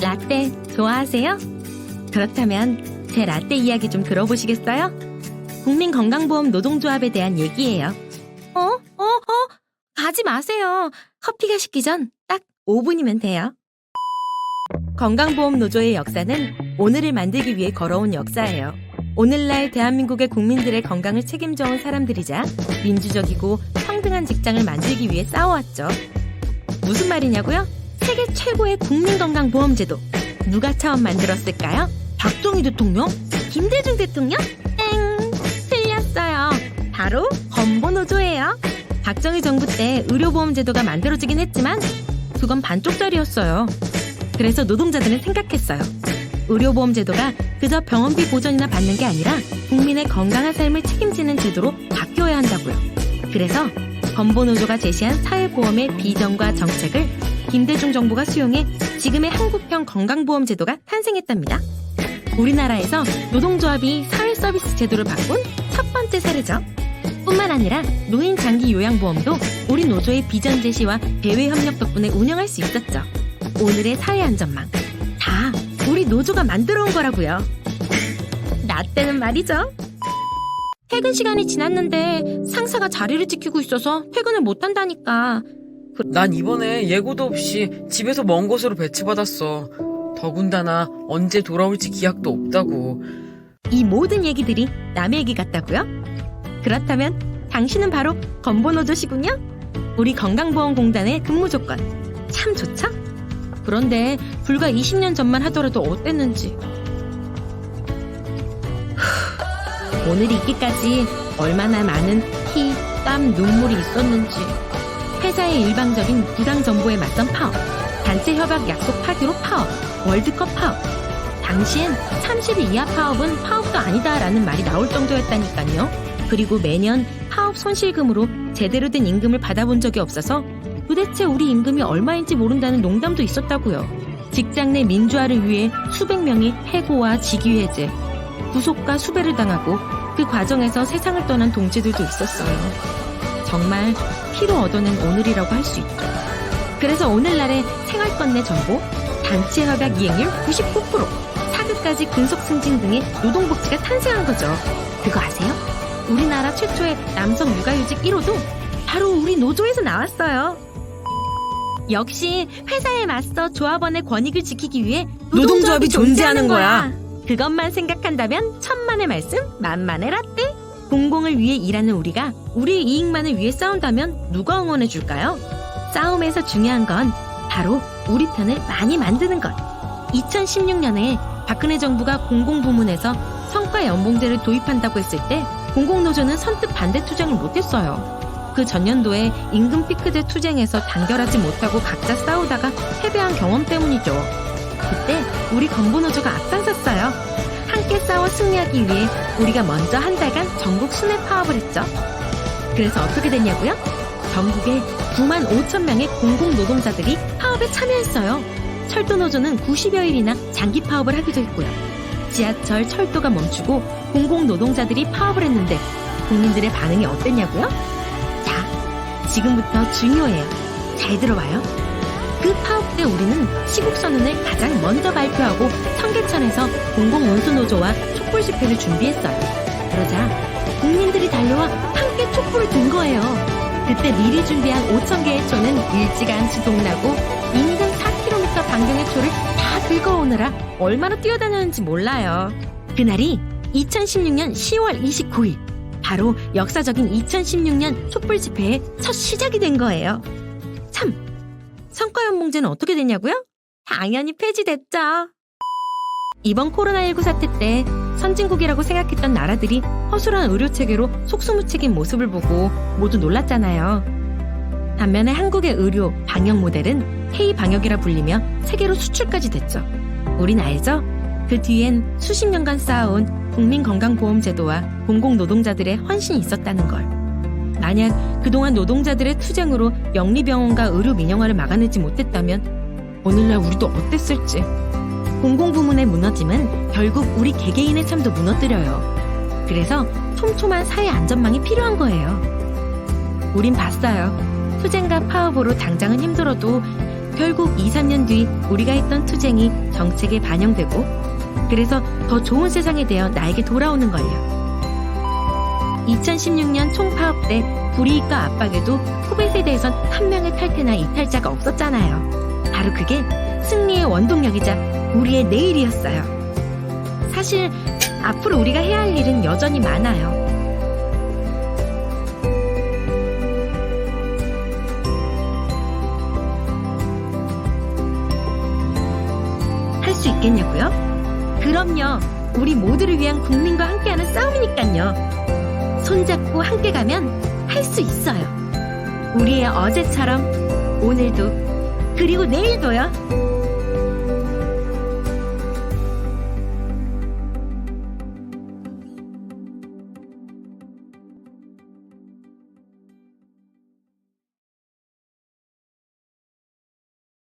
라떼 좋아하세요? 그렇다면 제 라떼 이야기 좀 들어보시겠어요? 국민건강보험 노동조합에 대한 얘기예요. 가지 마세요. 커피가 식기 전 딱 5분이면 돼요. 건강보험 노조의 역사는 오늘을 만들기 위해 걸어온 역사예요. 오늘날 대한민국의 국민들의 건강을 책임져온 사람들이자 민주적이고 평등한 직장을 만들기 위해 싸워왔죠. 무슨 말이냐고요? 세계 최고의 국민건강보험제도. 누가 처음 만들었을까요? 박정희 대통령? 김대중 대통령? 땡! 틀렸어요. 바로 건보노조예요. 박정희 정부 때 의료보험제도가 만들어지긴 했지만 그건 반쪽짜리였어요. 그래서 노동자들은 생각했어요. 의료보험제도가 그저 병원비 보전이나 받는 게 아니라 국민의 건강한 삶을 책임지는 제도로 바뀌어야 한다고요. 그래서 건보노조가 제시한 사회보험의 비전과 정책을 김대중 정부가 수용해 지금의 한국형 건강보험제도가 탄생했답니다. 우리나라에서 노동조합이 사회서비스 제도를 바꾼 첫 번째 사례죠. 뿐만 아니라 노인 장기 요양보험도 우리 노조의 비전 제시와 대외 협력 덕분에 운영할 수 있었죠. 오늘의 사회안전망 다 우리 노조가 만들어온 거라고요. 나 때는 말이죠. 퇴근 시간이 지났는데 상사가 자리를 지키고 있어서 퇴근을 못한다니까. 난 이번에 예고도 없이 집에서 먼 곳으로 배치받았어. 더군다나 언제 돌아올지 기약도 없다고. 이 모든 얘기들이 남의 얘기 같다고요? 그렇다면 당신은 바로 건보노조시군요? 우리 건강보험공단의 근무 조건 참 좋죠? 그런데 불과 20년 전만 하더라도 어땠는지. 오늘 있기까지 얼마나 많은 피, 땀, 눈물이 있었는지. 회사의 일방적인 부당 정보에 맞선 파업, 단체 협약 약속 파기로 파업, 월드컵 파업. 당시엔 30일 이하 파업은 파업도 아니다라는 말이 나올 정도였다니까요. 그리고 매년 파업 손실금으로 제대로 된 임금을 받아본 적이 없어서 도대체 우리 임금이 얼마인지 모른다는 농담도 있었다고요. 직장 내 민주화를 위해 수백 명이 해고와 직위해제, 구속과 수배를 당하고 그 과정에서 세상을 떠난 동지들도 있었어요. 정말 피로 얻어낸 오늘이라고 할 수 있죠. 그래서 오늘날의 생활권 내 정보, 단체 협약 이행률 99%, 사교까지 근속 승진 등의 노동복지가 탄생한 거죠. 그거 아세요? 우리나라 최초의 남성 육아휴직 1호도 바로 우리 노조에서 나왔어요. 역시 회사에 맞서 조합원의 권익을 지키기 위해 노동조합이 존재하는 거야. 그것만 생각한다면 천만의 말씀, 만만의 라떼. 공공을 위해 일하는 우리가 우리의 이익만을 위해 싸운다면 누가 응원해줄까요? 싸움에서 중요한 건 바로 우리 편을 많이 만드는 것. 2016년에 박근혜 정부가 공공부문에서 성과 연봉제를 도입한다고 했을 때 공공노조는 선뜻 반대 투쟁을 못했어요. 그 전년도에 임금 피크제 투쟁에서 단결하지 못하고 각자 싸우다가 패배한 경험 때문이죠. 그때 우리 건보노조가 앞장섰어요. 함께 싸워 승리하기 위해 우리가 먼저 한 달간 전국 순회 파업을 했죠. 그래서 어떻게 됐냐고요? 전국에 9만 5천 명의 공공노동자들이 파업에 참여했어요. 철도노조는 90여 일이나 장기 파업을 하기도 했고요. 지하철, 철도가 멈추고 공공노동자들이 파업을 했는데 국민들의 반응이 어땠냐고요? 자, 지금부터 중요해요. 잘 들어봐요. 그 파업 때 우리는 시국선언을 가장 먼저 발표하고 청계천에서 공공운수노조와 촛불 집회를 준비했어요. 그러자 국민들이 달려와 함께 촛불을 든 거예요. 그때 미리 준비한 5천 개의 초는 일찌감치 동나고 인근 4km 반경의 초를 다 긁어오느라 얼마나 뛰어다녔는지 몰라요. 그날이 2016년 10월 29일 바로 역사적인 2016년 촛불 집회의 첫 시작이 된 거예요. 참, 성과연봉제는 어떻게 됐냐고요? 당연히 폐지됐죠. 이번 코로나19 사태 때 선진국이라고 생각했던 나라들이 허술한 의료체계로 속수무책인 모습을 보고 모두 놀랐잖아요. 반면에 한국의 의료, 방역 모델은 K방역이라 불리며 세계로 수출까지 됐죠. 우린 알죠? 그 뒤엔 수십 년간 쌓아온 국민건강보험제도와 공공노동자들의 헌신이 있었다는 걸. 만약 그동안 노동자들의 투쟁으로 영리병원과 의료 민영화를 막아내지 못했다면 오늘날 우리도 어땠을지. 공공부문의 무너짐은 결국 우리 개개인의 삶도 무너뜨려요. 그래서 촘촘한 사회 안전망이 필요한 거예요. 우린 봤어요. 투쟁과 파업으로 당장은 힘들어도 결국 2, 3년 뒤 우리가 했던 투쟁이 정책에 반영되고 그래서 더 좋은 세상에 대해 나에게 돌아오는 걸요. 2016년 총파업 때 불이익과 압박에도 후배 세대에선 한 명의 탈퇴나 이탈자가 없었잖아요. 바로 그게 승리의 원동력이자 우리의 내일이었어요. 사실 앞으로 우리가 해야 할 일은 여전히 많아요. 할 수 있겠냐고요? 그럼요. 우리 모두를 위한 국민과 함께하는 싸움이니까요. 손잡고 함께 가면 할 수 있어요. 우리의 어제처럼 오늘도 그리고 내일도요.